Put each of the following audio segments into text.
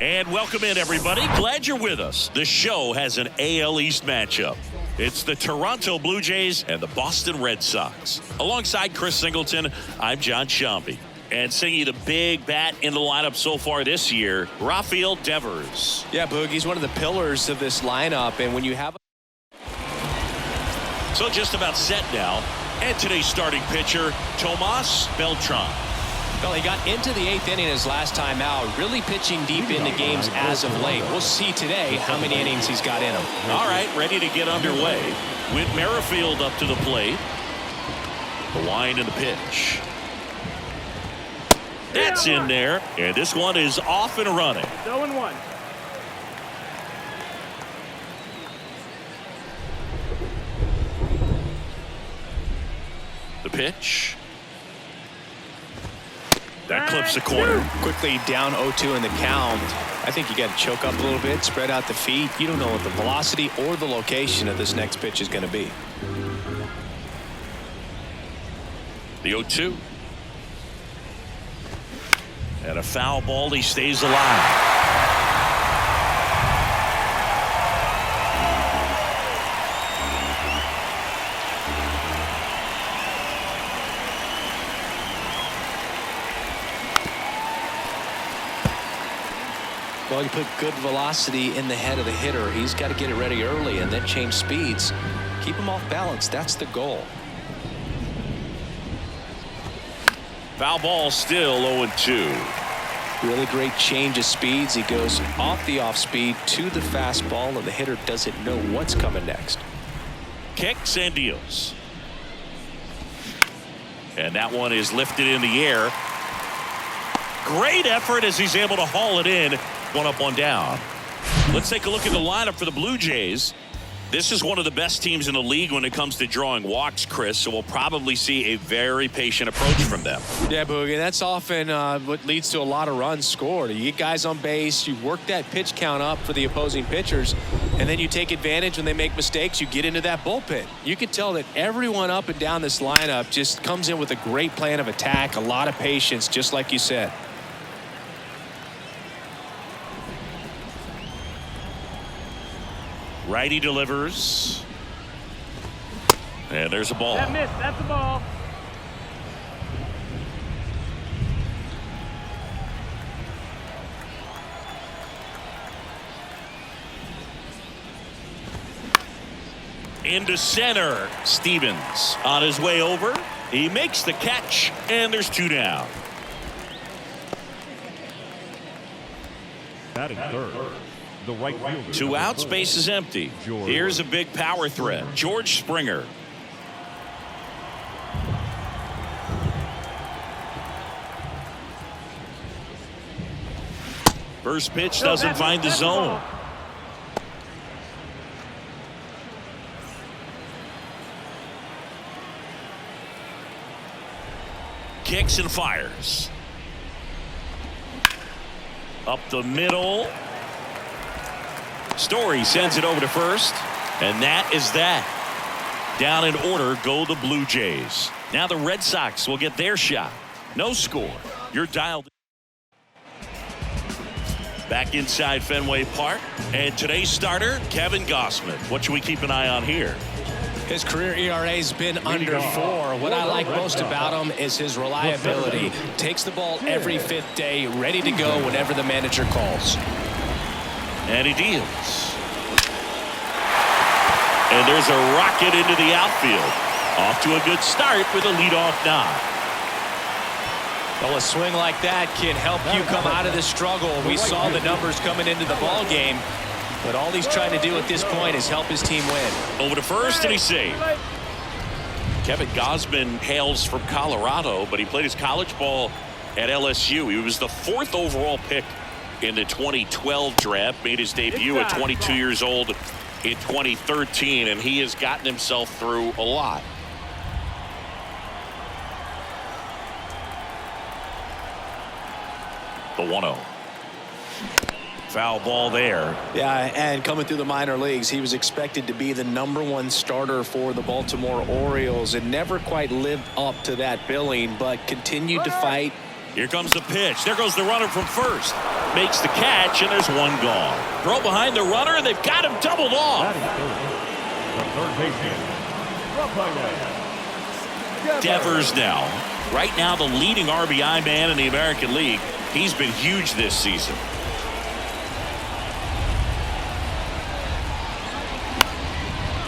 And welcome in, everybody. Glad you're with us. The show has an AL East matchup. It's the Toronto Blue Jays and the Boston Red Sox. Alongside Chris Singleton, I'm John Sciambi. And singing the big bat in the lineup so far this year, Rafael Devers. Yeah, Boog, he's one of the pillars of this lineup. And when you have So just about set now. And today's starting pitcher, Tomas Beltran. Well, he got into the 8th inning his last time out, really pitching deep into games as of late. We'll see today how many innings he's got in him. All right, ready to get underway. With Merrifield up to the plate. The wind and the pitch. That's in there, and this one is off and running. 0-1. The pitch. That clips the corner. Quickly down 0-2 in the count. I think you got to choke up a little bit, spread out the feet. You don't know what the velocity or the location of this next pitch is going to be. The 0-2. And a foul ball. He stays alive. Well, you put good velocity in the head of the hitter. He's got to get it ready early and then change speeds. Keep him off balance. That's the goal. Foul ball, still 0-2. Really great change of speeds. He goes off the off speed to the fastball, and the hitter doesn't know what's coming next. Kicks and deals. And that one is lifted in the air. Great effort as he's able to haul it in. One up, one down. Let's take a look at the lineup for the Blue Jays. This is one of the best teams in the league when it comes to drawing walks, Chris, so we'll probably see a very patient approach from them. Yeah, Boogie, that's often what leads to a lot of runs scored. You get guys on base, you work that pitch count up for the opposing pitchers, and then you take advantage when they make mistakes. You get into that bullpen. You can tell that everyone up and down this lineup just comes in with a great plan of attack, a lot of patience, just like you said. Righty delivers. And there's a ball. That missed. That's the ball. Into center. Stevens on his way over. He makes the catch, and there's two down. Batting third. The right fielder. Two outs, base is empty. Here's a big power threat. George Springer. First pitch doesn't find the zone. Kicks and fires. Up the middle. Story sends it over to first, and that is that. Down in order go the Blue Jays. Now the Red Sox will get their shot. No score. You're dialed. Back inside Fenway Park, and today's starter, Kevin Gausman. What should we keep an eye on here? His career ERA has been under 4. What I like most about him is his reliability. Takes the ball every 5th day, ready to go whenever the manager calls. And he deals. And there's a rocket into the outfield. Off to a good start with a leadoff knock. Well, a swing like that can help you come out of the struggle. We saw the numbers coming into the ball game, but all he's trying to do at this point is help his team win. Over to first, and he's saved. Kevin Gausman hails from Colorado, but he played his college ball at LSU. He was the 4th overall pick in the 2012 draft, made his debut at 22 years old in 2013, and he has gotten himself through a lot. The 1-0. Foul ball there. Yeah, and coming through the minor leagues, he was expected to be the #1 starter for the Baltimore Orioles and never quite lived up to that billing, but continued to fight Here comes the pitch. There goes the runner from first. Makes the catch, and there's one gone. Throw behind the runner, and they've got him doubled off. The third baseman, Devers now. Right now, the leading RBI man in the American League. He's been huge this season.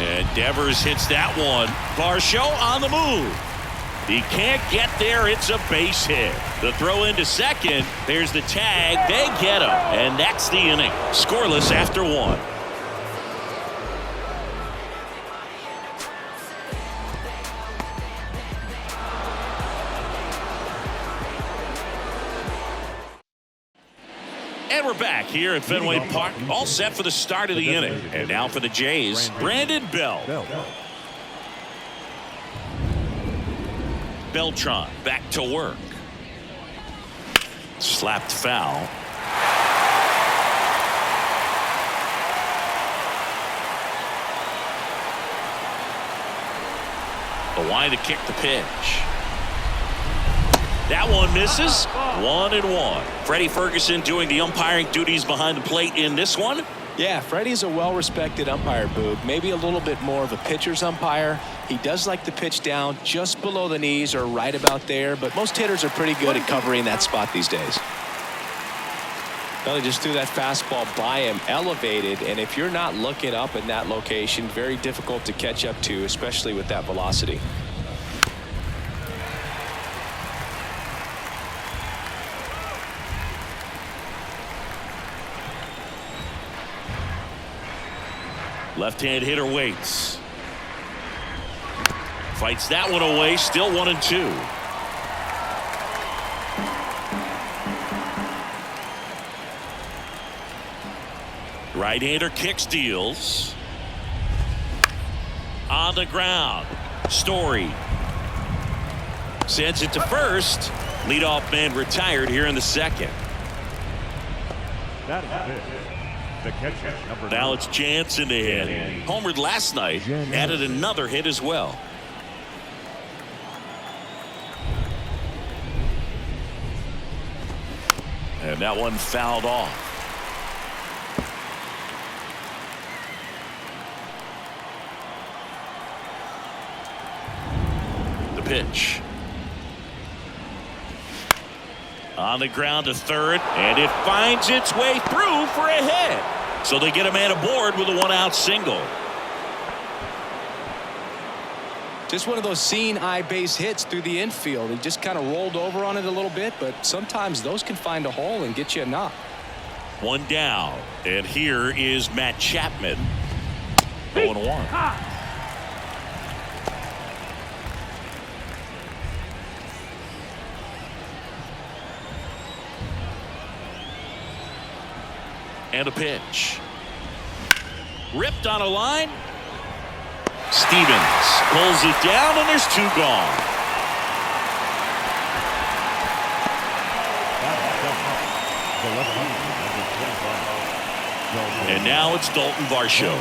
And Devers hits that one. Varsho on the move. He can't get there. It's a base hit. The throw into second. There's the tag. They get him. And that's the inning. Scoreless after one. And we're back here at Fenway Park, all set for the start of the inning. And now for the Jays, Brandon Belt. Beltran back to work. Slapped foul. The line to kick the pitch. That one misses. 1-1. Freddie Ferguson doing the umpiring duties behind the plate in this one. Yeah, Freddie's a well-respected umpire, Boog. Maybe a little bit more of a pitcher's umpire. He does like to pitch down just below the knees or right about there, but most hitters are pretty good at covering that spot these days. Well, he just threw that fastball by him, elevated, and if you're not looking up in that location, very difficult to catch up to, especially with that velocity. Left-hand hitter waits. Fights that one away. Still 1-2. Right-hander kicks, deals. On the ground. Story sends it to first. Leadoff man retired here in the second. that is it. The catcher, number Now it's Jansen to hit. Homered last night. Added another hit as well. And that one fouled off. The pitch. On the ground to third, and it finds its way through for a hit. So they get a man aboard with a one-out single. Just one of those seeing eye base hits through the infield. He just kind of rolled over on it a little bit, but sometimes those can find a hole and get you a knock. One down, and here is Matt Chapman. 0-1. And a pitch. Ripped on a line. Stevens pulls it down, and there's two gone. And now it's Dalton Varsho.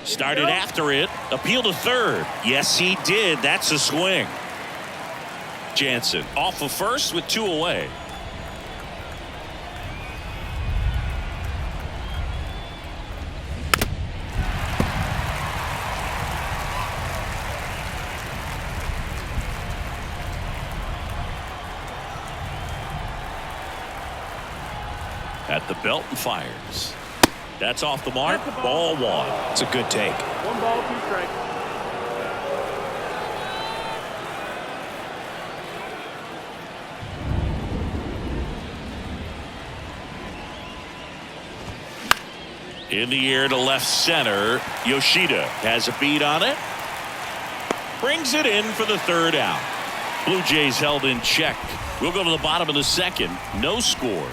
Started after it. Appeal to third. Yes, he did. That's a swing. Jansen off of first with two away. At the belt and fires. That's off the mark. Ball one. It's a good take. 1 ball, 2 strikes. In the air to left center. Yoshida has a beat on it. Brings it in for the third out. Blue Jays held in check. We'll go to the bottom of the second. No score.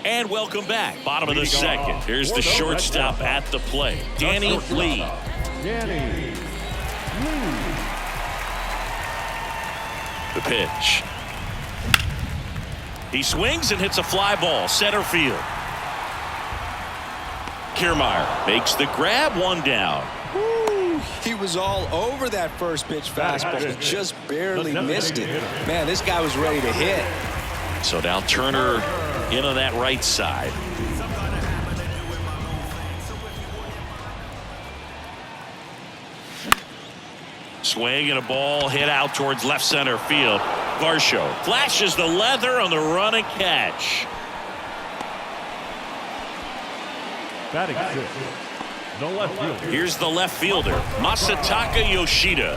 And welcome back. Bottom of the second. Here's the shortstop at the plate. Danny Lee. Danny Lee. The pitch. He swings and hits a fly ball. Center field. Kiermaier makes the grab, one down. Woo, he was all over that first pitch fastball. He just barely missed it. Man, this guy was ready to hit. So now Turner in on that right side. Swing and a ball hit out towards left center field. Varsho flashes the leather on the run and catch. Batting sixth, the left fielder. Here's the left fielder, Masataka Yoshida.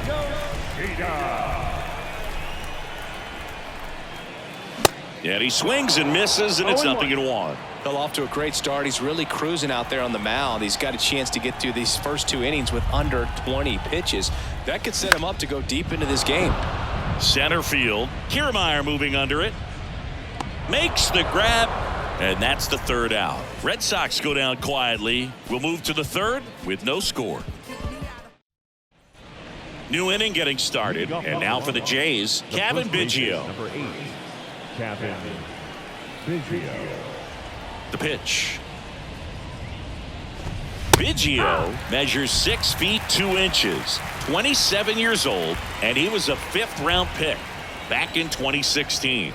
And he swings and misses, and it's 0-1. Fell off to a great start. He's really cruising out there on the mound. He's got a chance to get through these first 2 innings with under 20 pitches. That could set him up to go deep into this game. Center field, Kiermaier moving under it. Makes the grab, and that's the third out. Red Sox go down quietly. We'll move to the third with no score. New inning getting started, and now for the Jays, Kevin Biggio. Number 8, Kevin Biggio. The pitch. Biggio measures 6 feet 2 inches, 27 years old, and he was a 5th-round pick back in 2016.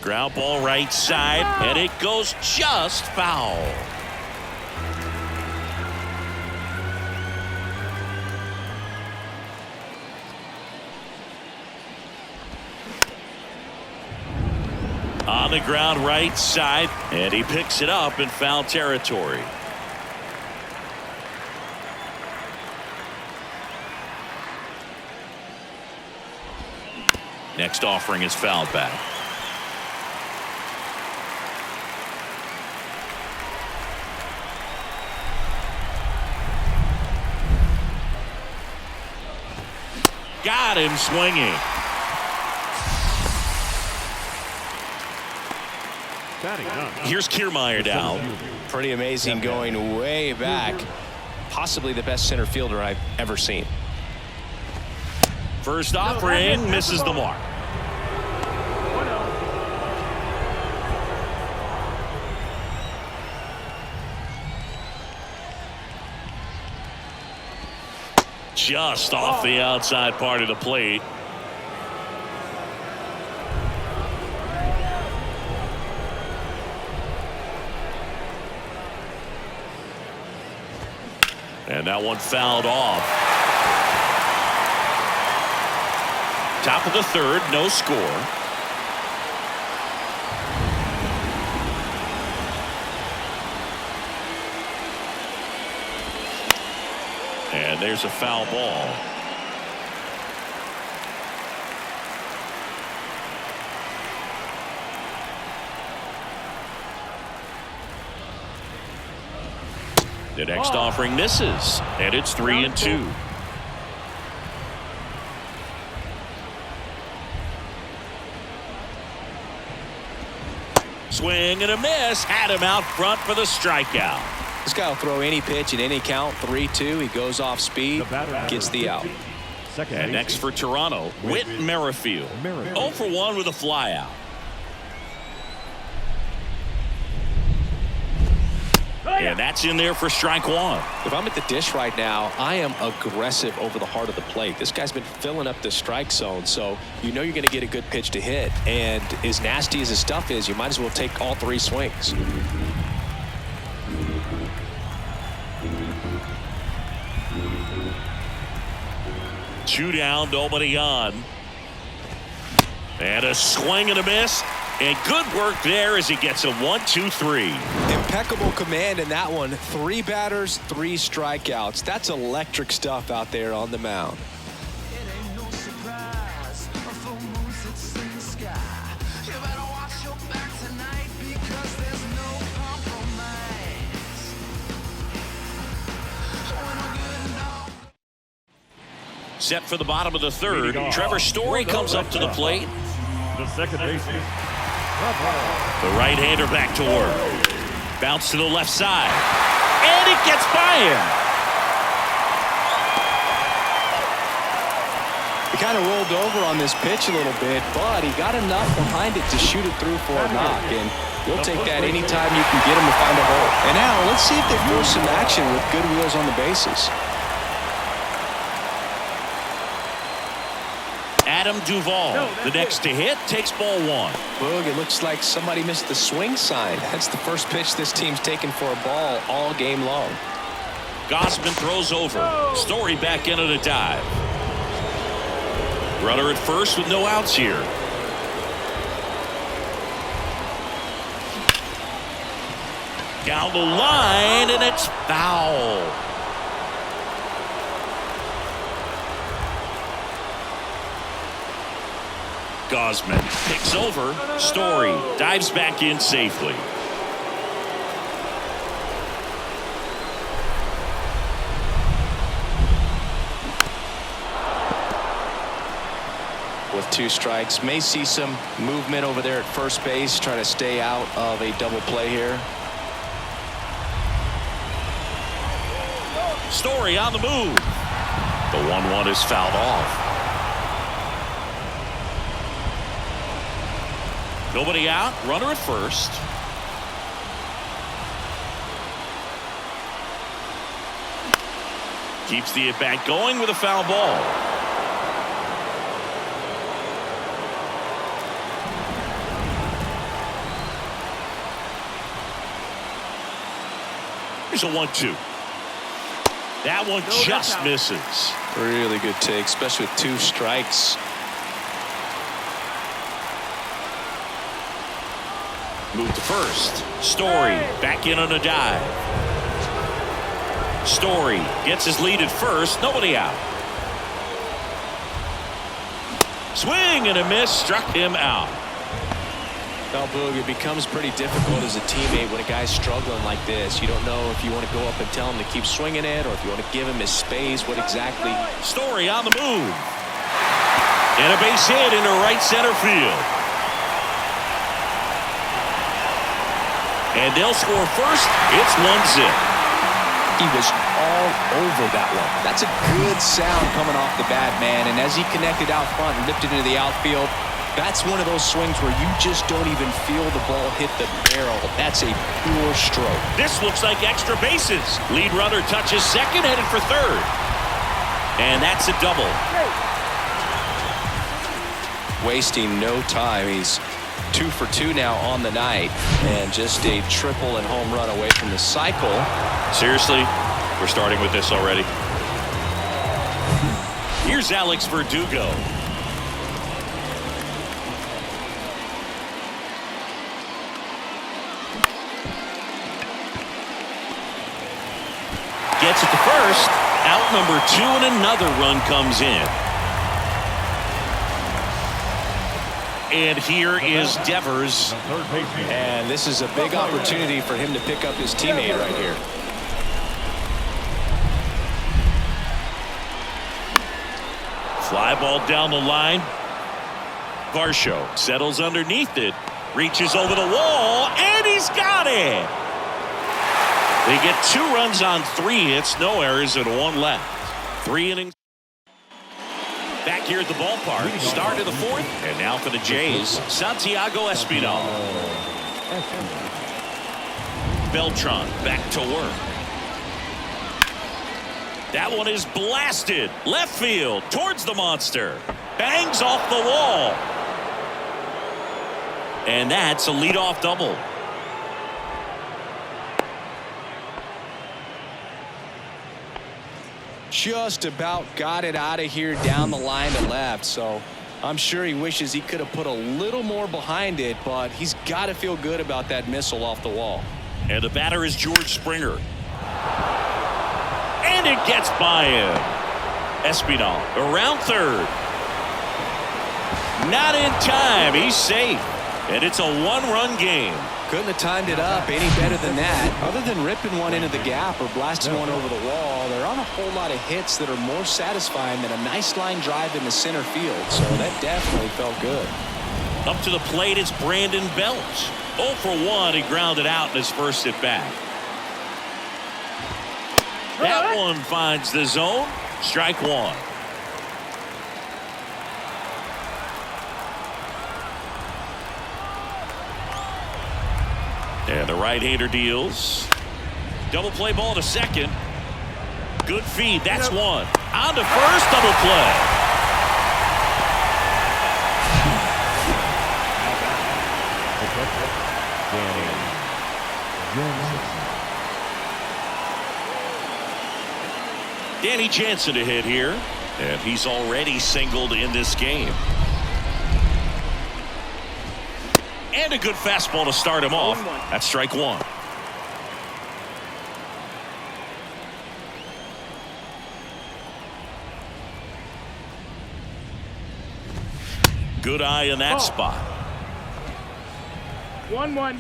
Ground ball right side, and it goes just foul. On the ground right side, and he picks it up in foul territory. Next offering is fouled back. Got him swinging. Here's Kiermaier down. Pretty amazing, going way back. Possibly the best center fielder I've ever seen. First offering misses the mark. Just off the outside part of the plate. And that one fouled off. Top of the third, no score. And there's a foul ball. The next offering misses, and it's 3-2. Swing and a miss, had him out front for the strikeout. This guy will throw any pitch at any count. 3-2. He goes off speed, gets the out. And next for Toronto, Whit Merrifield. 0 for 1 with a flyout. And that's in there for strike one. If I'm at the dish right now, I am aggressive over the heart of the plate. This guy's been filling up the strike zone, so you know you're going to get a good pitch to hit. And as nasty as his stuff is, you might as well take all 3 swings. Two down, nobody on. And a swing and a miss. And good work there as he gets a 1-2-3. Impeccable command in that one. 3 batters, 3 strikeouts. That's electric stuff out there on the mound. Set for the bottom of the third. Trevor Story comes up to the plate. The second baseman. The right-hander back to work. Bounce to the left side. And it gets by him. He kind of rolled over on this pitch a little bit, but he got enough behind it to shoot it through for a knock. And you'll take that anytime you can get him to find a hole. And now let's see if they force some action with good wheels on the bases. Adam Duvall, the next to hit, takes ball one. Boog, it looks like somebody missed the swing sign. That's the first pitch this team's taken for a ball all game long. Gausman throws over. Story back in at a dive. Runner at first with no outs here. Down the line, and it's foul. Gausman picks over. Story dives back in safely. With 2 strikes, may see some movement over there at first base, trying to stay out of a double play here. Story on the move. The 1-1 is fouled off. Nobody out, runner at first. Keeps the at-bat going with a foul ball. Here's a 1-2. That one just misses. Really good take, especially with 2 strikes. Move to first. Story back in on a dive. Story gets his lead at first. Nobody out. Swing and a miss. Struck him out. Well, Boog, it becomes pretty difficult as a teammate when a guy's struggling like this. You don't know if you want to go up and tell him to keep swinging it or if you want to give him his space. What exactly? Story on the move. And a base hit into right center field. And they'll score first. It's 1-0. He was all over that one. That's a good sound coming off the bat, man. And as he connected out front and lifted into the outfield, that's one of those swings where you just don't even feel the ball hit the barrel. That's a pure stroke. This looks like extra bases. Lead runner touches second, headed for third. And that's a double. Wasting no time. He's 2 for 2 now on the night, and just a triple and home run away from the cycle. Seriously, we're starting with this already. Here's Alex Verdugo. Gets it to first. Out number 2, and another run comes in. And here is Devers. And this is a big opportunity for him to pick up his teammate right here. Fly ball down the line. Varsho settles underneath it. Reaches over the wall, and he's got it. They get 2 runs on 3 hits, no errors, and 1 left. 3 innings. Back here at the ballpark, start of the 4th, and now for the Jays, Santiago Espinal. Beltran back to work. That one is blasted left field towards the monster. Bangs off the wall. And that's a leadoff double. Just about got it out of here down the line to left, so I'm sure he wishes he could have put a little more behind it, but he's got to feel good about that missile off the wall. And the batter is George Springer. And it gets by him. Espinal around third. Not in time. He's safe. And it's a 1-run game. Couldn't have timed it up any better than that. Other than ripping one into the gap or blasting one over the wall, there aren't a whole lot of hits that are more satisfying than a nice line drive in the center field. So that definitely felt good. Up to the plate is Brandon Belt. 0 for 1. He grounded out in his first at bat. That one finds the zone. Strike 1. And the right-hander deals. Double play ball to second. Good feed. That's one. On to first. Double play. Danny Jansen to hit here, and he's already singled in this game. And a good fastball to start him off. That's strike one. Good eye in that spot. 1-1.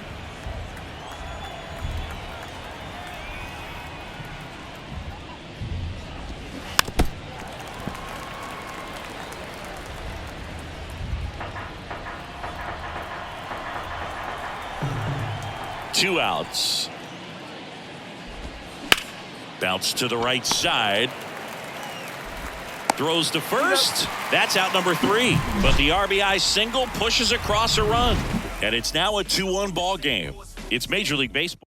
Two outs. Bounce to the right side. Throws to first. That's out number 3. But the RBI single pushes across a run. And it's now a 2-1 ball game. It's Major League Baseball.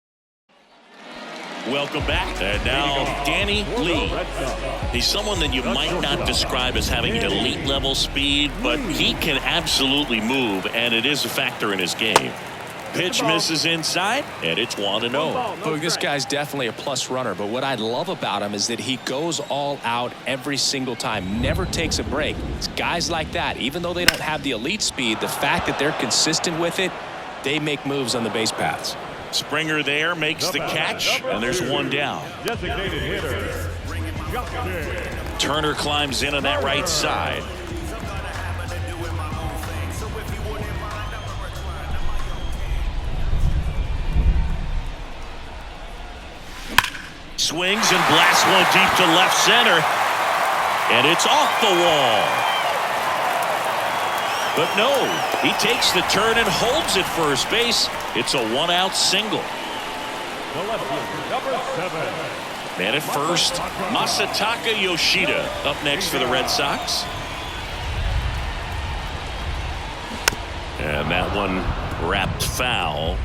Welcome back. And now Danny Lee. He's someone that you might not describe as having elite level speed, but he can absolutely move, and it is a factor in his game. Pitch misses inside, and it's 1-0. Look, this guy's definitely a plus runner, but what I love about him is that he goes all out every single time, never takes a break. It's guys like that, even though they don't have the elite speed, the fact that they're consistent with it, they make moves on the base paths. Springer there makes the catch, and there's one down. Designated hitter, Justin. Turner climbs in on that right side. Swings and blasts one deep to left center. And it's off the wall. But no, he takes the turn and holds at first base. It's a 1-out single. The left fielder, number 7. Man at first, Masataka Yoshida up next for the Red Sox. And that one wrapped foul.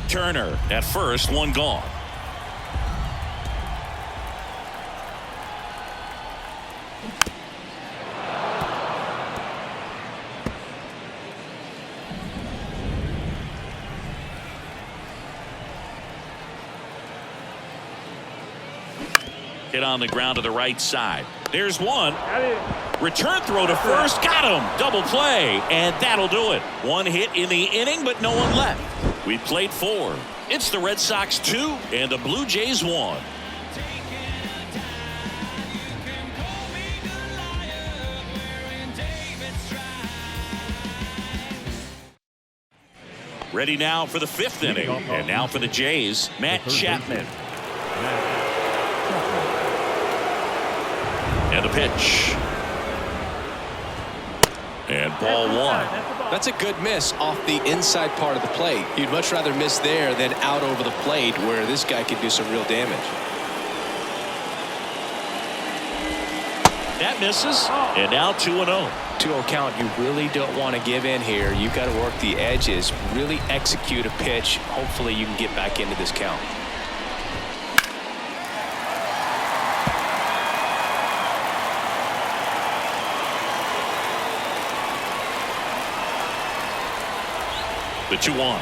Turner at first, one gone. Hit on the ground to the right side. There's one. Return throw to first. Got him. Double play. And that'll do it. One hit in the inning, but no one left. We played 4. It's the Red Sox 2 and the Blue Jays 1. Ready now for the 5th inning. And now for the Jays, Matt Chapman. And a pitch. And ball 1. That's a good miss off the inside part of the plate. You'd much rather miss there than out over the plate where this guy could do some real damage. That misses. And now 2-0. 2-0 count. You really don't want to give in here. You've got to work the edges, really execute a pitch. Hopefully you can get back into this count. The 2-1.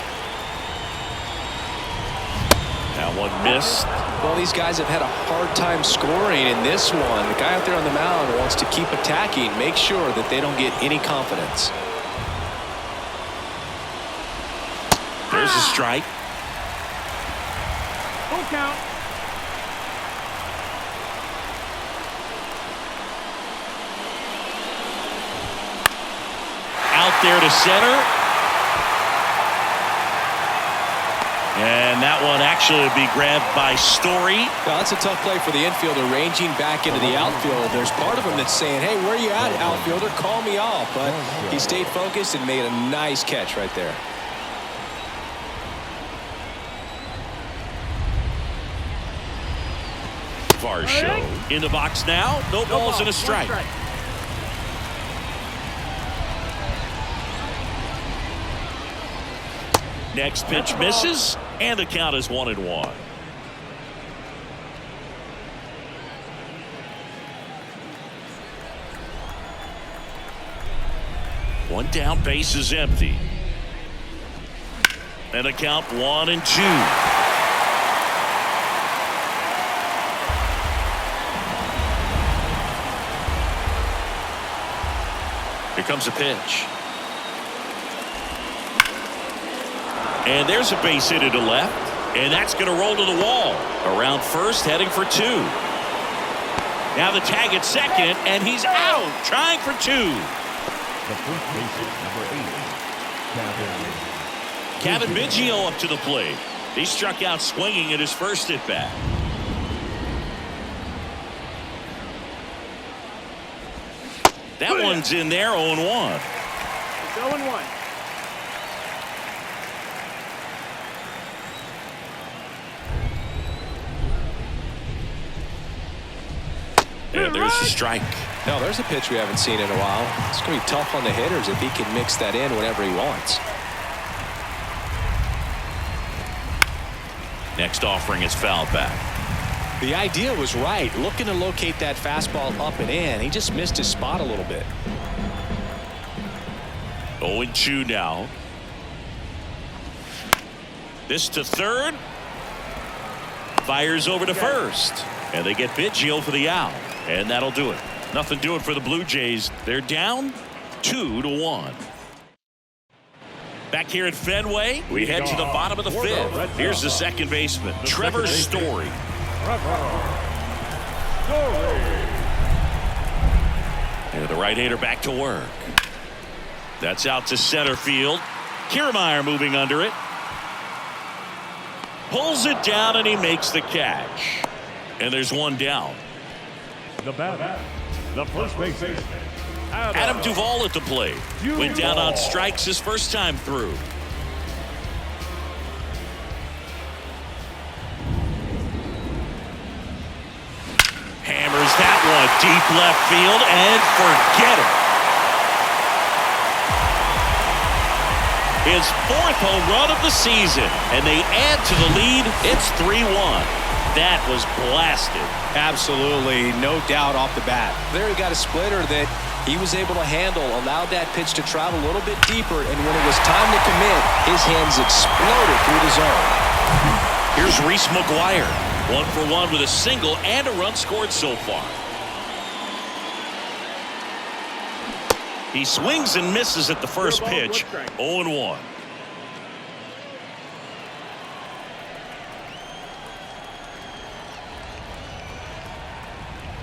That one missed. Well, these guys have had a hard time scoring in this one. The guy out there on the mound wants to keep attacking, make sure that they don't get any confidence. There's a strike. Full count. Out there to center. And that one actually would be grabbed by Story. Now, that's a tough play for the infielder, ranging back into the outfield. There's part of him that's saying, hey, where you at, outfielder? Call me off. But he stayed focused and made a nice catch right there. Varsho in the box now. No balls and a strike. Next pitch misses, and the count is 1-1. One down, base is empty. And the count 1-2. Here comes a pitch. And there's a base hit to left. And that's going to roll to the wall. Around first, heading for 2. Now the tag at second, and he's out, trying for 2. The first baseman, number 8, Kevin Biggio up to the plate. He struck out swinging at his first at bat. That one's in there, 0-1. It's 0-1. And there's a strike. No, there's a pitch we haven't seen in a while. It's going to be tough on the hitters if he can mix that in whenever he wants. Next offering is fouled back. The idea was right, looking to locate that fastball up and in. He just missed his spot a little bit. 0-2 now. This to third. Fires over to first. And they get Biggio for the out. And that'll do it. Nothing doing for the Blue Jays. They're down 2-1. Back here at Fenway, we head to the bottom of the fifth. Here's the second baseman, Trevor Story. And the right-hander back to work. That's out to center field. Kiermaier moving under it. Pulls it down and he makes the catch. And there's one down. The batter, the first baseman, Adam Duvall at the plate. Went down on strikes his first time through. Hammers that one deep left field and forget it. His fourth home run of the season, and they add to the lead. It's 3-1. That was blasted. Absolutely, no doubt off the bat. There he got a splitter that he was able to handle, allowed that pitch to travel a little bit deeper, and when it was time to commit, his hands exploded through the zone. Here's Reese McGuire, 1-for-1 with a single and a run scored so far. He swings and misses at the first pitch. 0-1.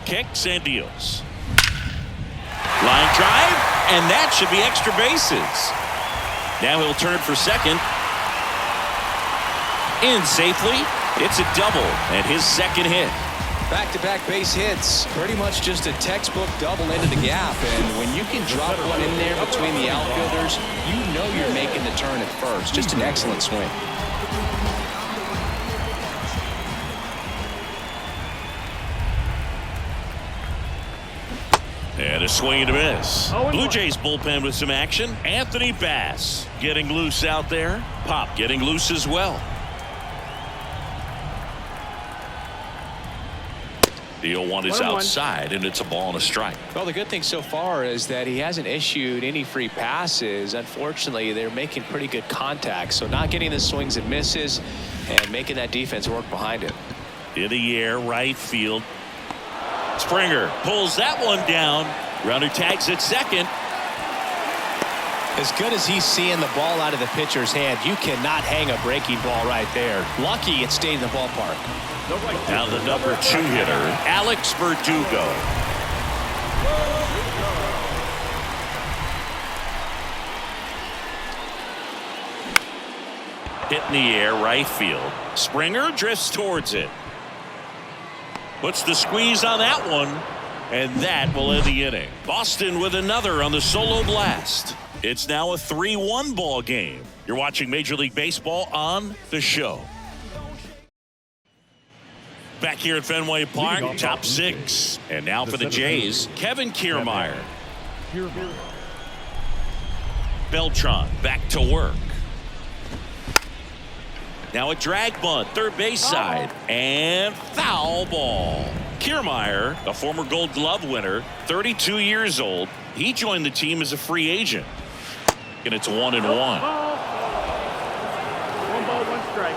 Kicks and deals. Line drive, and that should be extra bases. Now he'll turn for second. In safely. It's a double and his second hit. Back-to-back base hits, pretty much just a textbook double into the gap, and when you can drop one in there between the outfielders, you know you're making the turn at first. Just an excellent swing. And a swing and a miss. Blue Jays bullpen with some action. Anthony Bass getting loose out there. Pop getting loose as well. The 0-1 is outside, and it's a ball and a strike. Well, the good thing so far is that he hasn't issued any free passes. Unfortunately, they're making pretty good contact, so not getting the swings and misses and making that defense work behind it. In the air, right field. Springer pulls that one down. Runner tags at second. As good as he's seeing the ball out of the pitcher's hand, you cannot hang a breaking ball right there. Lucky it stayed in the ballpark. Now the number 2 hitter, Alex Verdugo. Hit in the air, right field. Springer drifts towards it. Puts the squeeze on that one, and that will end the inning. Boston with another on the solo blast. It's now a 3-1 ball game. You're watching Major League Baseball on The Show. Back here at Fenway Park, top 6. And now for the Jays, Kevin Kiermaier. Beltran back to work. Now a drag bunt, third base side, and foul ball. Kiermaier, a former Gold Glove winner, 32 years old. He joined the team as a free agent. And it's 1-1. 1 ball, 1 strike.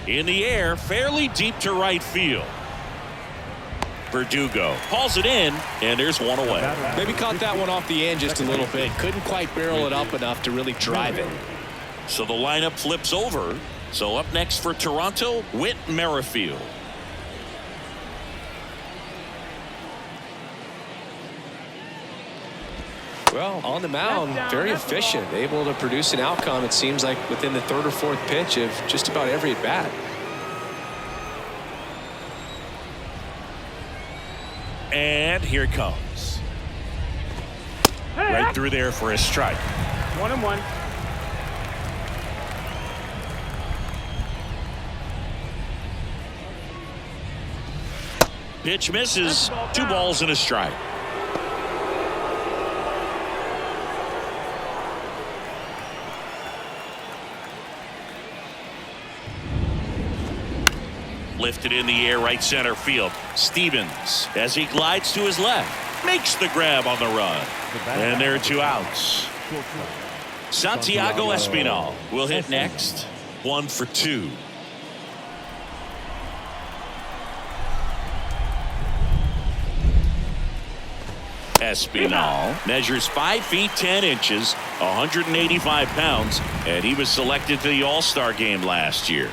In the air, fairly deep to right field. Verdugo hauls it in, and there's one away. Maybe caught that one off the end just a little bit. Couldn't quite barrel it up enough to really drive it. So the lineup flips over. So up next for Toronto, Whit Merrifield. Well, on the mound, very efficient, able to produce an outcome, it seems like, within the 3rd or 4th pitch of just about every at-bat. And here it comes. Right through there for a strike. 1-1. Pitch misses. 2 balls and a strike. Lifted in the air, right center field. Stevens, as he glides to his left, makes the grab on the run. And there are 2 outs. Santiago Espinal will hit next. 1 for 2. Espinal measures 5 feet 10 inches, 185 pounds, and he was selected to the All-Star game last year.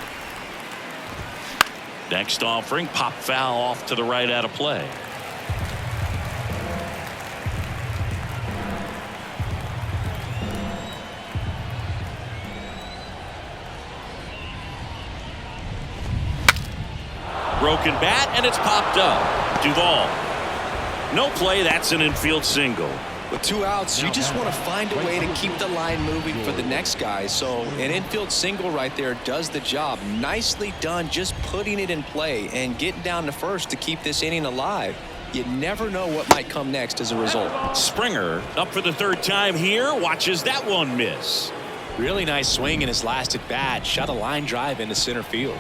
Next offering, pop foul off to the right out of play. Broken bat, and it's popped up. Duvall. No play, that's an infield single. With 2 outs, you just want to find a way to keep the line moving for the next guy. So an infield single right there does the job. Nicely done, just putting it in play and getting down to first to keep this inning alive. You never know what might come next as a result. Springer up for the 3rd time here, watches that one miss. Really nice swing in his last at bat. Shot a line drive into center field.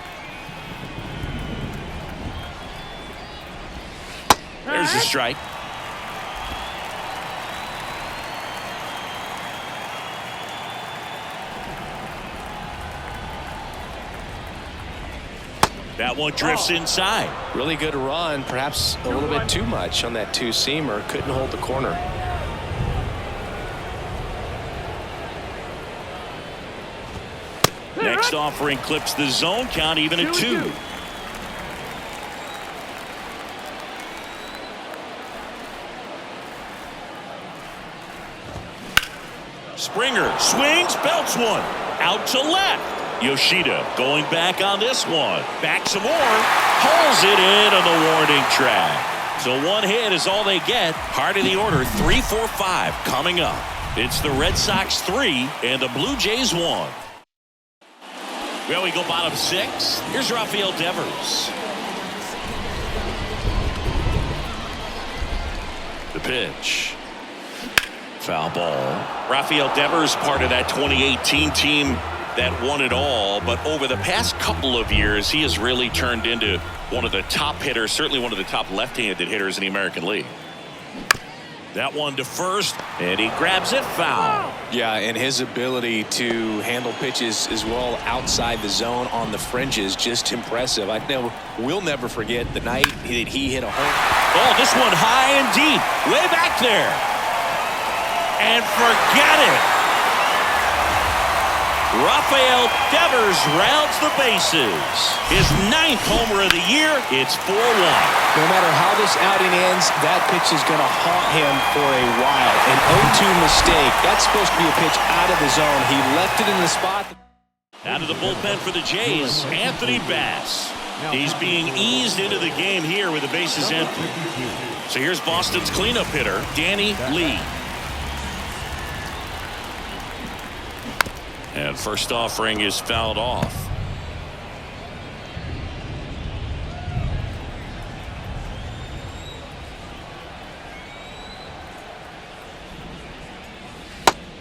There's a strike. That one drifts inside. Really good run, perhaps a little bit too much on that 2-seamer. Couldn't hold the corner. Next offering clips the zone count, even at 2. Springer swings, belts one. Out to left. Yoshida going back on this one. Back some more. Pulls it in on the warning track. So 1 hit is all they get. Heart of the order, 3, 4, 5 coming up. It's the Red Sox 3 and the Blue Jays 1. Well, we go bottom 6. Here's Rafael Devers. The pitch. Foul ball. Rafael Devers, part of that 2018 team that won it all, but over the past couple of years, he has really turned into one of the top hitters, certainly one of the top left-handed hitters in the American League. That one to first, and he grabs it, foul. Yeah, and his ability to handle pitches as well outside the zone on the fringes, just impressive. We'll never forget the night that he hit a home. Oh, this one high and deep, way back there. And forget it. Rafael Devers rounds the bases. His 9th homer of the year. It's 4-1. No matter how this outing ends, that pitch is going to haunt him for a while. An 0-2 mistake. That's supposed to be a pitch out of the zone. He left it in the spot. Out of the bullpen for the Jays, Anthony Bass. He's being eased into the game here with the bases empty. So here's Boston's cleanup hitter, Danny Lee. And first offering is fouled off.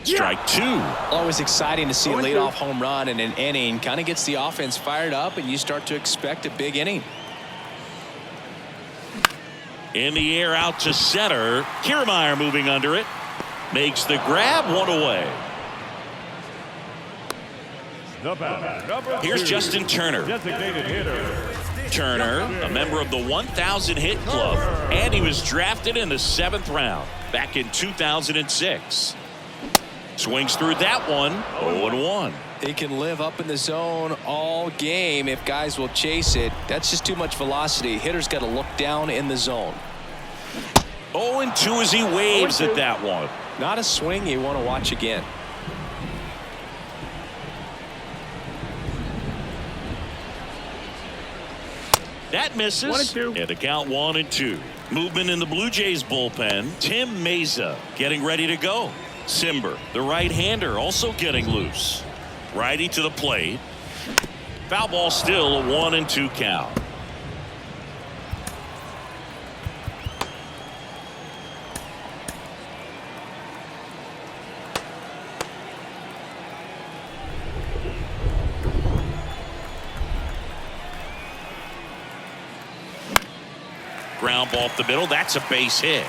Strike two. Always exciting to see a 0-2. leadoff home run in an inning. Kind of gets the offense fired up, and you start to expect a big inning. In the air out to center. Kiermaier moving under it. Makes the grab, one away. The batter, number Here's 2. Justin Turner. Designated hitter. Turner, a member of the 1,000 hit club, and he was drafted in the 7th round back in 2006. Swings through that one, 0-1. He can live up in the zone all game if guys will chase it. That's just too much velocity. Hitter's got to look down in the zone. 0-2 as he waves at that one. Not a swing you want to watch again. That misses. 1-2. And the count 1-2. Movement in the Blue Jays bullpen. Tim Meza getting ready to go. Simber, the right-hander, also getting loose. Righty to the plate. Foul ball, still a 1-2 count. Ground ball up the middle. That's a base hit.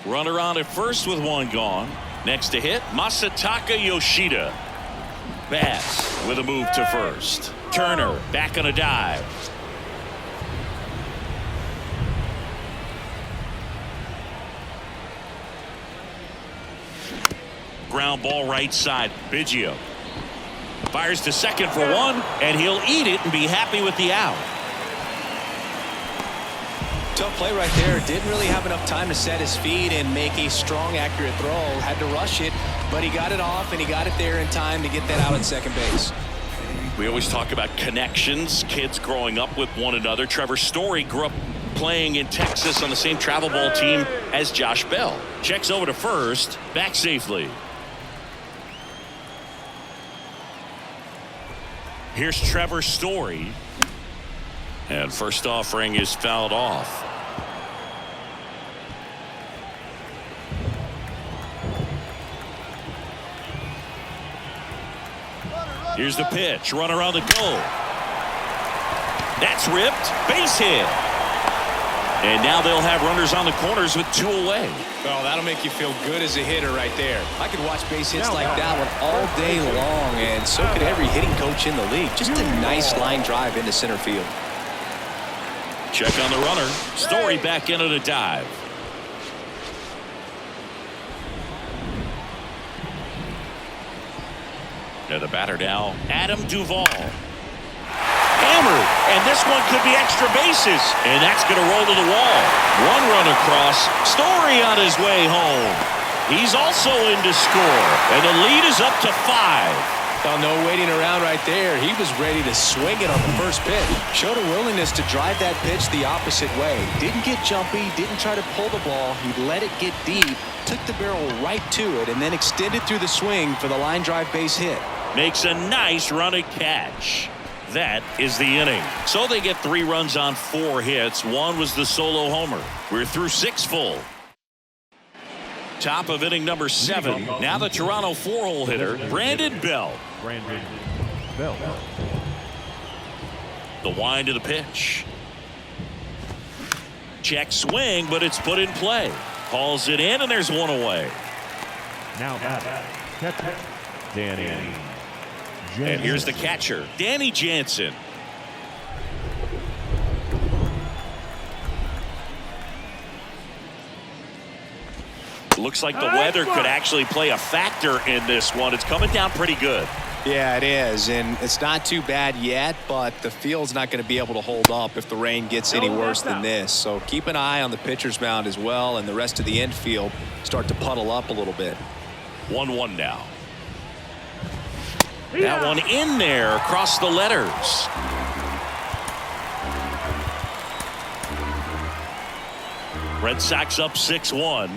Runner on at first with one gone. Next to hit, Masataka Yoshida. Bass with a move to first. Turner back on a dive. Ground ball right side. Biggio fires to second for one, and he'll eat it and be happy with the out. Tough play right there. Didn't really have enough time to set his feet and make a strong, accurate throw. Had to rush it, but he got it off, and he got it there in time to get that out at second base. We always talk about connections, kids growing up with one another. Trevor Story grew up playing in Texas on the same travel ball team as Josh Bell. Checks over to first, back safely. Here's Trevor Story. And first offering is fouled off. Here's the pitch. Run around the goal. That's ripped. Base hit. And now they'll have runners on the corners with two away. Well, that'll make you feel good as a hitter right there. I could watch base hits like that one all day long, and so could every hitting coach in the league. Just a nice line drive into center field. Check on the runner. Story back in at a dive. And the batter now, Adam Duvall. Hammered, and this one could be extra bases, and that's going to roll to the wall. One run across. Story on his way home. He's also in to score, and the lead is up to 5. Well, no waiting around right there. He was ready to swing it on the first pitch. Showed a willingness to drive that pitch the opposite way. Didn't get jumpy, didn't try to pull the ball. He let it get deep, took the barrel right to it, and then extended through the swing for the line drive base hit. Makes a nice running catch. That is the inning. So they get 3 runs on 4 hits. One was the solo homer. We're through 6 full. Top of inning number 7. Now the Toronto 4-hole hitter, Brandon Bell. Brandon Bell. The wind of the pitch. Check swing, but it's put in play. Calls it in, and there's one away. Now batter, catcher, Danny Jansen. And here's the catcher, Danny Jansen. Looks like the weather could actually play a factor in this one. It's coming down pretty good. Yeah, it is, and it's not too bad yet, but the field's not going to be able to hold up if the rain gets any worse than this. So keep an eye on the pitcher's mound as well, and the rest of the infield start to puddle up a little bit. 1-1 now. That one in there across the letters. Red Sox up 6-1.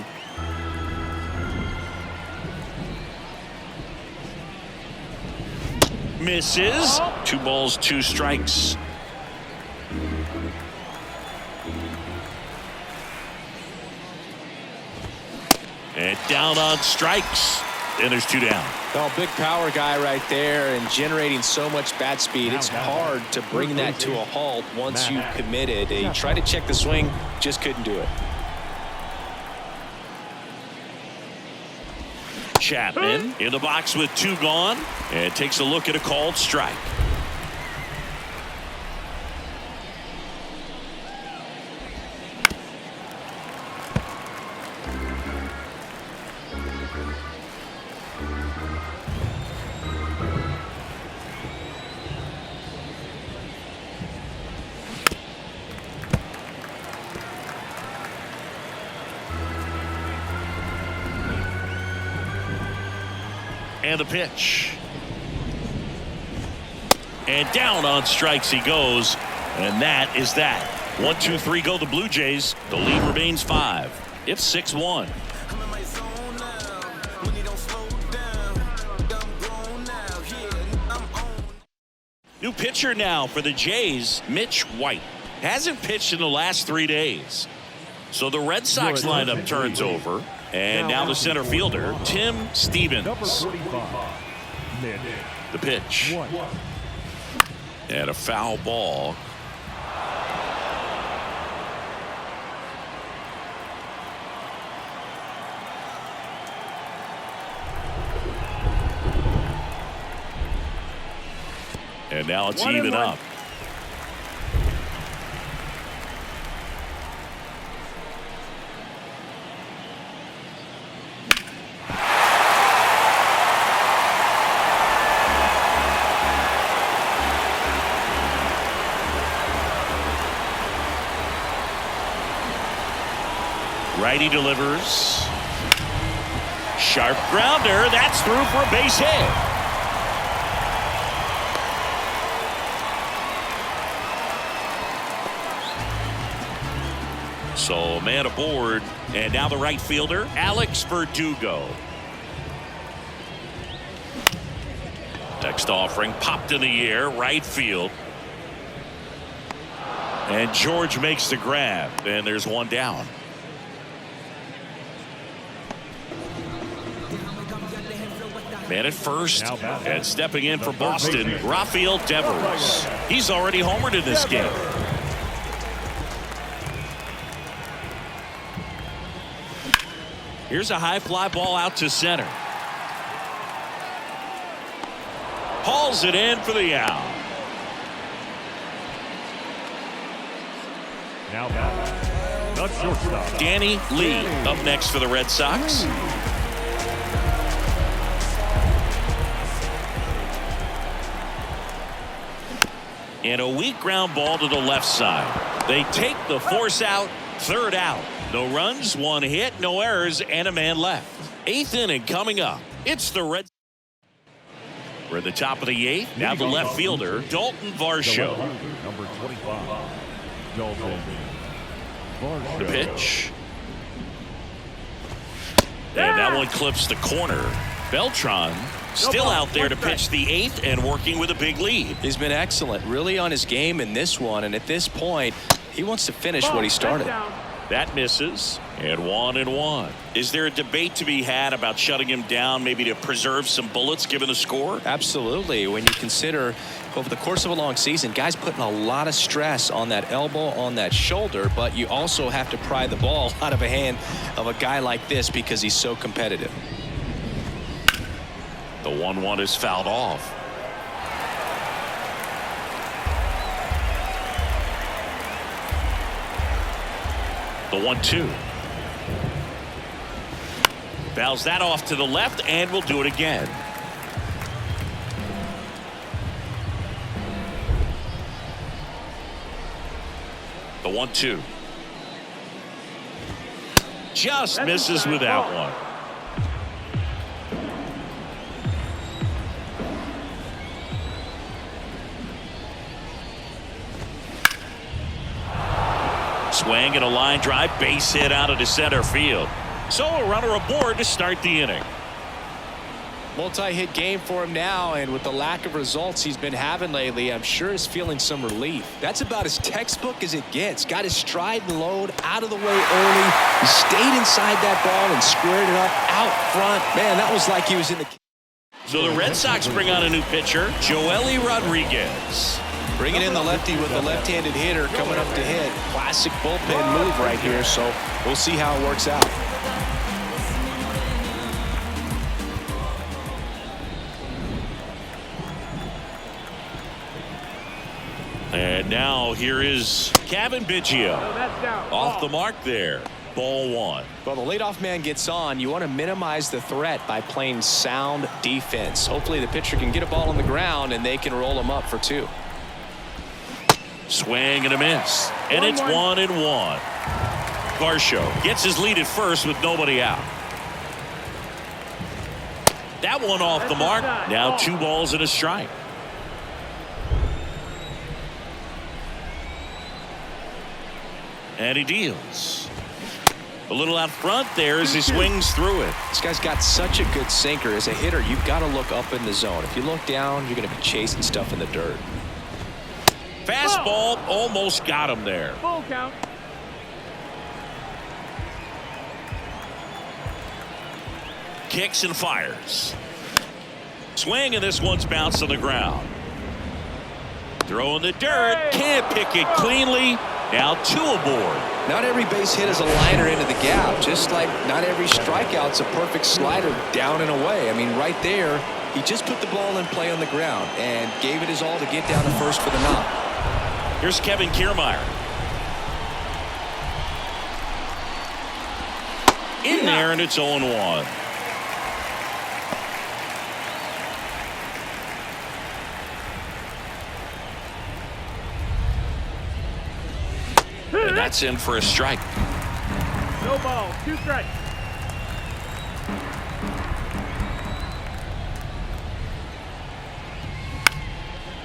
Misses. 2 balls, 2 strikes. down on strikes. And there's 2 down. Oh, big power guy right there and generating so much bat speed. It's hard to bring that to a halt once you've committed. He tried to check the swing, just couldn't do it. Chapman in the box with 2 gone and takes a look at a called strike. And the pitch. And down on strikes he goes. And that is that. 1, 2, 3 go the Blue Jays. The lead remains 5. It's 6-1. New pitcher now for the Jays, Mitch White. Hasn't pitched in the last 3 days. So the Red Sox lineup turns over. And now the center fielder, Tim Stevens. The pitch. And a foul ball. And now it's even up. Righty delivers. Sharp grounder. That's through for a base hit. So man aboard. And now the right fielder, Alex Verdugo. Next offering popped in the air, right field. And George makes the grab. And there's 1 down. Man at first, and stepping in for Boston, Rafael Devers. He's already homered in this game. Here's a high fly ball out to center. Hauls it in for the out. Now the shortstop, Danny Lee up next for the Red Sox. And a weak ground ball to the left side. They take the force out, 3rd out. No runs, 1 hit, no errors, and a man left. 8th inning coming up. It's the Red. We're at the top of the 8th. Now the left fielder, Dalton Varsho. number 25, Dalton Varsho. The pitch. And that one clips the corner. Beltran still out there to pitch the 8th and working with a big lead. He's been excellent, really on his game in this one. And at this point, he wants to finish what he started. That misses. And 1-1. Is there a debate to be had about shutting him down, maybe to preserve some bullets given the score? Absolutely. When you consider over the course of a long season, guys putting a lot of stress on that elbow, on that shoulder, but you also have to pry the ball out of a hand of a guy like this because he's so competitive. The 1-1 is fouled off. The 1-2. Fouls that off to the left and will do it again. The 1-2. Just misses with that one. Swing and a line drive, base hit out of the center field. So a runner aboard to start the inning. Multi-hit game for him now, and with the lack of results he's been having lately, I'm sure he's feeling some relief. That's about as textbook as it gets. Got his stride and load out of the way early. He stayed inside that ball and squared it up out front. Man, that was like he was in the... So the Red Sox bring on a new pitcher, Joely Rodriguez. Bringing in the lefty with the left-handed hitter coming up to hit. Classic bullpen move right here, so we'll see how it works out. And now here is Kevin Biggio. That's down. Off the mark there. Ball one. Well, the leadoff man gets on. You want to minimize the threat by playing sound defense. Hopefully the pitcher can get a ball on the ground and they can roll him up for 2. Swing and a miss. And it's 1-1. Varsho gets his lead at first with nobody out. That one off the mark. Now 2 balls and a strike. And he deals. A little out front there as he swings through it. This guy's got such a good sinker. As a hitter, you've got to look up in the zone. If you look down, you're going to be chasing stuff in the dirt. Fastball almost got him there. Full count. Kicks and fires. Swing, and this one's bounced on the ground. Throw in the dirt. Can't pick it cleanly. Now 2 aboard. Not every base hit is a liner into the gap, just like not every strikeout's a perfect slider down and away. I mean, right there, he just put the ball in play on the ground and gave it his all to get down to first for the knock. Here's Kevin Kiermaier. In there, and it's 0-1. And that's in for a strike. No ball. 2 strikes.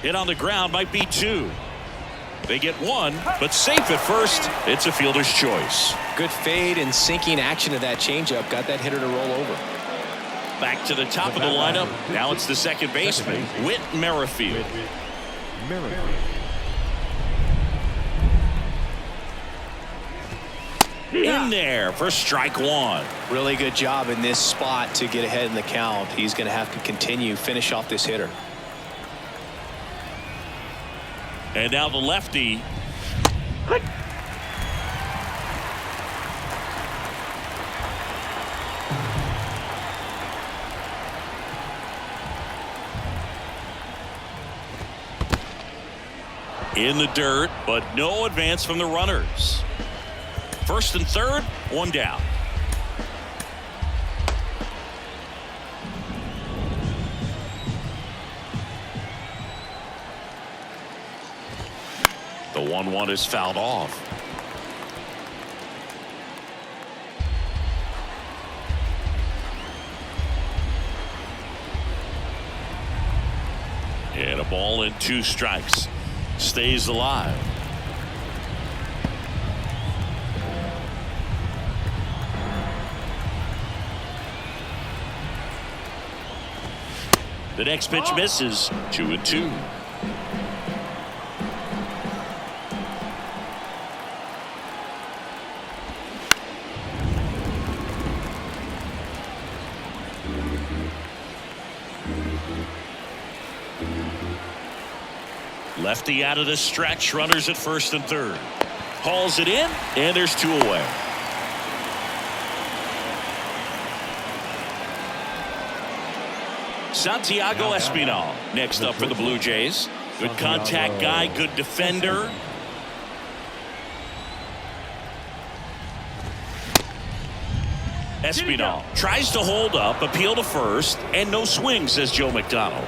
Hit on the ground, might be 2. They get 1, but safe at first. It's a fielder's choice. Good fade and sinking action of that changeup got that hitter to roll over. Back to the top of the lineup. Now it's the second baseman, Whit Merrifield. In there for strike 1. Really good job in this spot to get ahead in the count. He's going to have to continue, finish off this hitter. And now the lefty. In the dirt, but no advance from the runners. First and third, 1 down. The 1-1 is fouled off. And a ball and 2 strikes. Stays alive. The next pitch misses. 2-2. Lefty out of the stretch. Runners at first and third. Hauls it in, and there's 2 away. Santiago Espinal next up for the Blue Jays. Good contact guy, good defender. Espinal tries to hold up, appeal to first, and no swing, says Joe McDonald.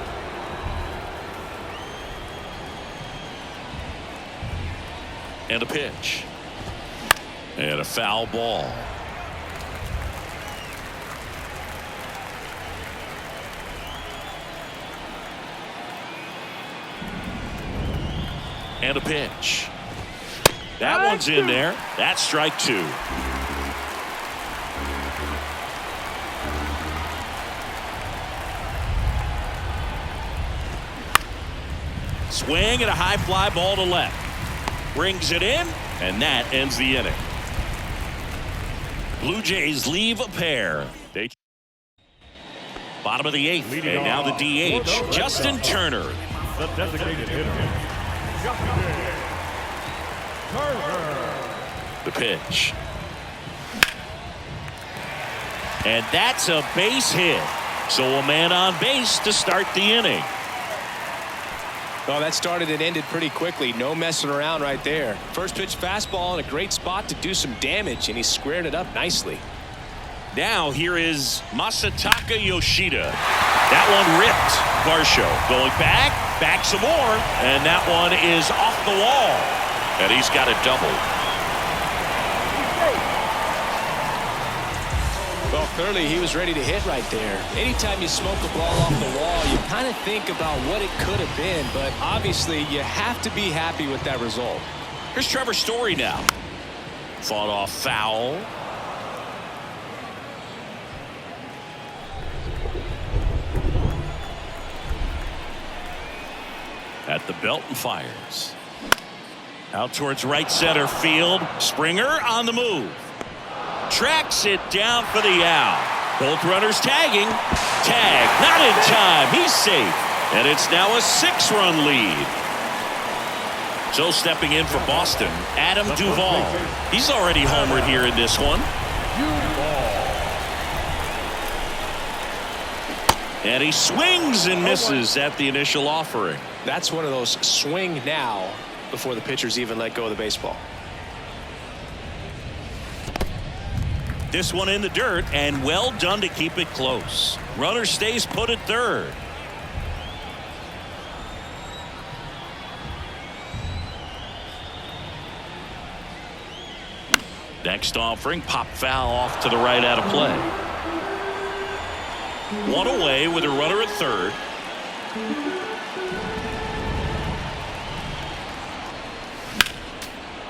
And a pitch. And a foul ball. And a pitch. That one's in there. That's strike 2. Swing and a high fly ball to left. Brings it in, and that ends the inning. Blue Jays leave a pair. Bottom of the 8th, and now the DH, Justin Turner. The designated hitter, Justin Turner. The pitch. And that's a base hit. So a man on base to start the inning. Well, that started and ended pretty quickly. No messing around right there. First pitch fastball in a great spot to do some damage, and he squared it up nicely. Now here is Masataka Yoshida. That one ripped. Varsho going back some more, and that one is off the wall. And he's got a double. Well, clearly he was ready to hit right there. Anytime you smoke a ball off the wall, you kind of think about what it could have been, but obviously you have to be happy with that result. Here's Trevor Story now. Fought off foul. At the belt and fires. Out towards right center field. Springer on the move. Tracks it down for the out. Both runners tagging. Tag. Not in time. He's safe. And it's now a 6-run lead. So stepping in for Boston, Adam Duvall. He's already homered here in this one. And he swings and misses at the initial offering. That's one of those swing now before the pitchers even let go of the baseball. This one in the dirt, and well done to keep it close. Runner stays put at third. Next offering, pop foul off to the right out of play. One away with a runner at third.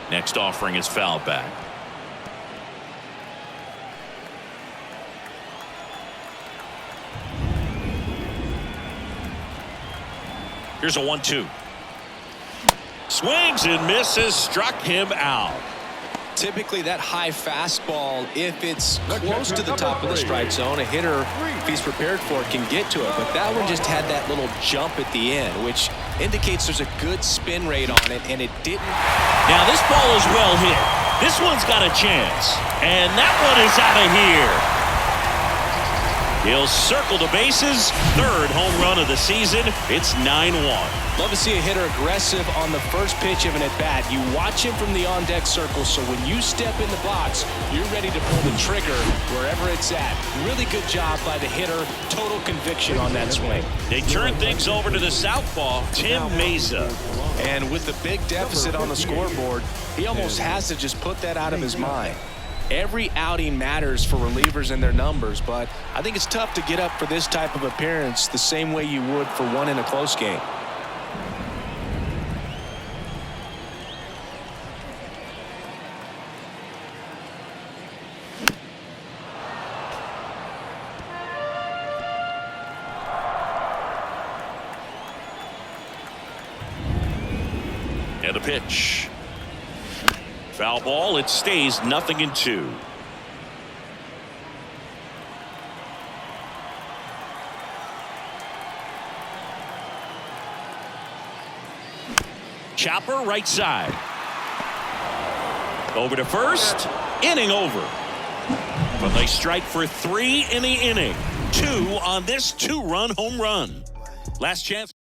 Next offering is fouled back. Here's a 1-2. Swings and misses, struck him out. Typically that high fastball, if it's close to the top of the strike zone, a hitter, if he's prepared for it, can get to it. But that one just had that little jump at the end, which indicates there's a good spin rate on it, and it didn't. Now this ball is well hit. This one's got a chance. And that one is out of here. He'll circle the bases. Third home run of the season. It's 9-1. Love to see a hitter aggressive on the first pitch of an at-bat. You watch him from the on-deck circle, so when you step in the box, you're ready to pull the trigger wherever it's at. Really good job by the hitter. Total conviction on that swing. They turn things over to the southpaw, Tim Mesa. And with the big deficit on the scoreboard, he almost has to just put that out of his mind. Every outing matters for relievers and their numbers, but I think it's tough to get up for this type of appearance the same way you would for one in a close game. And a pitch. Foul ball. It stays 0-2. Chopper right side. Over to first. Inning over. But they strike for 3 in the inning. 2 on this 2-run home run. Last chance.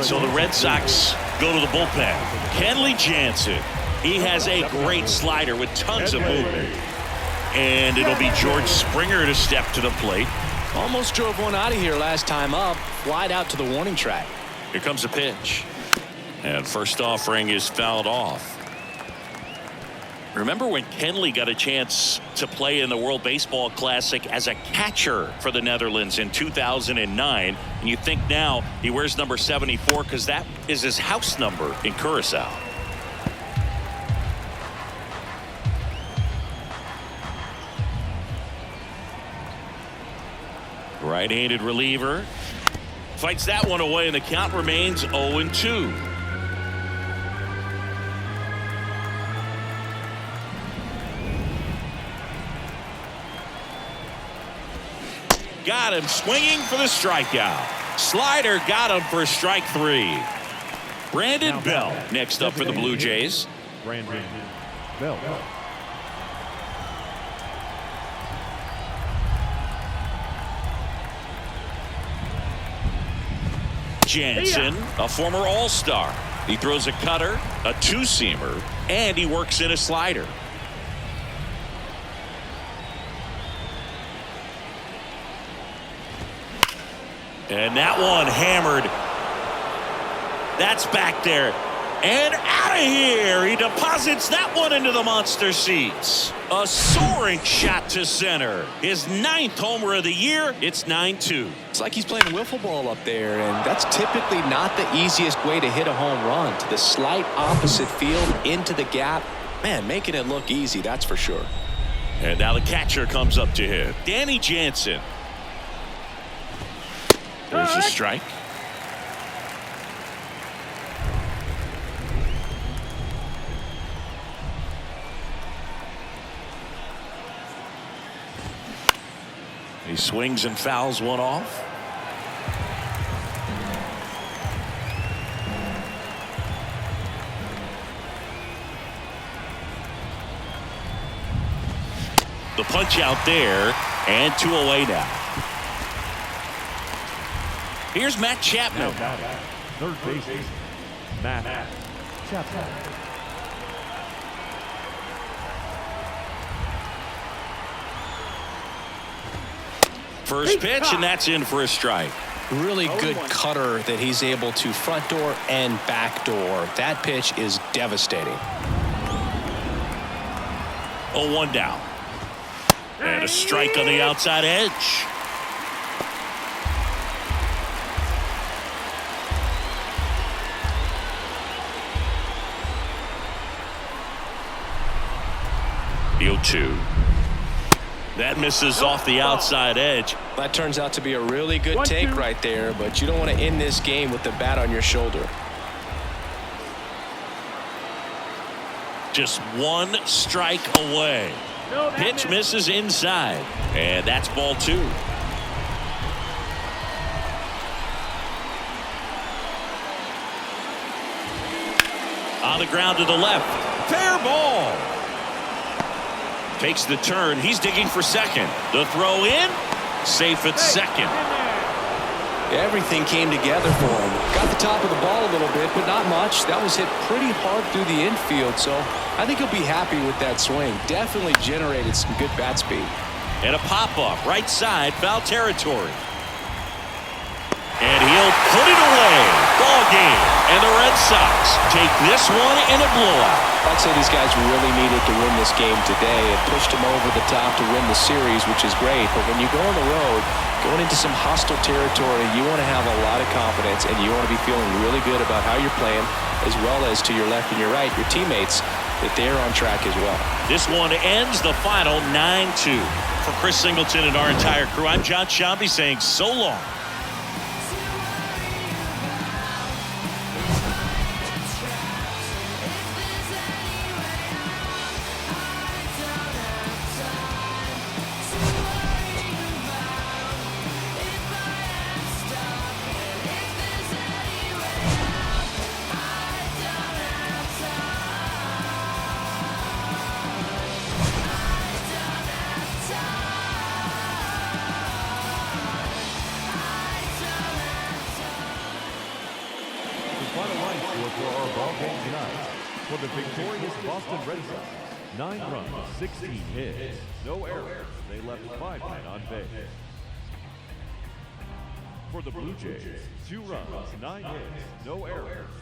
So the Red Sox go to the bullpen. Kenley Jansen. He has a great slider with tons of movement. And it'll be George Springer to step to the plate. Almost drove one out of here last time up. Flied out to the warning track. Here comes a pitch. And first offering is fouled off. Remember when Kenley got a chance to play in the World Baseball Classic as a catcher for the Netherlands in 2009? And you think now he wears number 74 because that is his house number in Curacao. Right-handed reliever. Fights that one away, and the count remains 0-2. Got him swinging for the strikeout. Slider got him for strike 3. Brandon Bell next up for the Blue Jays. Brandon Bell. Jansen, a former All-Star. He throws a cutter, a two-seamer, and he works in a slider. And that one hammered. That's back there. And out of here. He deposits that one into the monster seats. A soaring shot to center. His 9th homer of the year. It's 9-2. It's like he's playing wiffle ball up there, and that's typically not the easiest way to hit a home run. To the slight opposite field, into the gap. Man, making it look easy, that's for sure. And now the catcher comes up to him. Danny Jansen. There's a strike. He swings and fouls one off. The punch out there, and 2 away now. Here's Matt Chapman. Third baseman, Matt Chapman. First pitch, and that's in for a strike. Really good cutter that he's able to front door and back door. That pitch is devastating. 0-1 down. And a strike on the outside edge. The 0-2. That misses off the outside edge. That turns out to be a really good take right there, but you don't want to end this game with the bat on your shoulder. Just 1 strike away. Pitch misses inside, and that's ball 2. On the ground to the left. Fair ball. Takes the turn. He's digging for second. The throw in. Safe at second. Everything came together for him. Got the top of the ball a little bit, but not much. That was hit pretty hard through the infield, so I think he'll be happy with that swing. Definitely generated some good bat speed. And a pop-up. Right side. Foul territory. And he'll put it away. Ball game. And the Red Sox take this one in a blowout. I'd say these guys really needed to win this game today. It pushed them over the top to win the series, which is great. But when you go on the road, going into some hostile territory, you want to have a lot of confidence, and you want to be feeling really good about how you're playing, as well as to your left and your right, your teammates, that they're on track as well. This one ends the final 9-2. For Chris Singleton and our entire crew, I'm John Shambi saying so long. For our ball game tonight, for the victorious Boston Red Sox, 9 runs, 16 hits, no errors. They left 5 men on base. For the Blue Jays, 2 runs, 9 hits, no errors.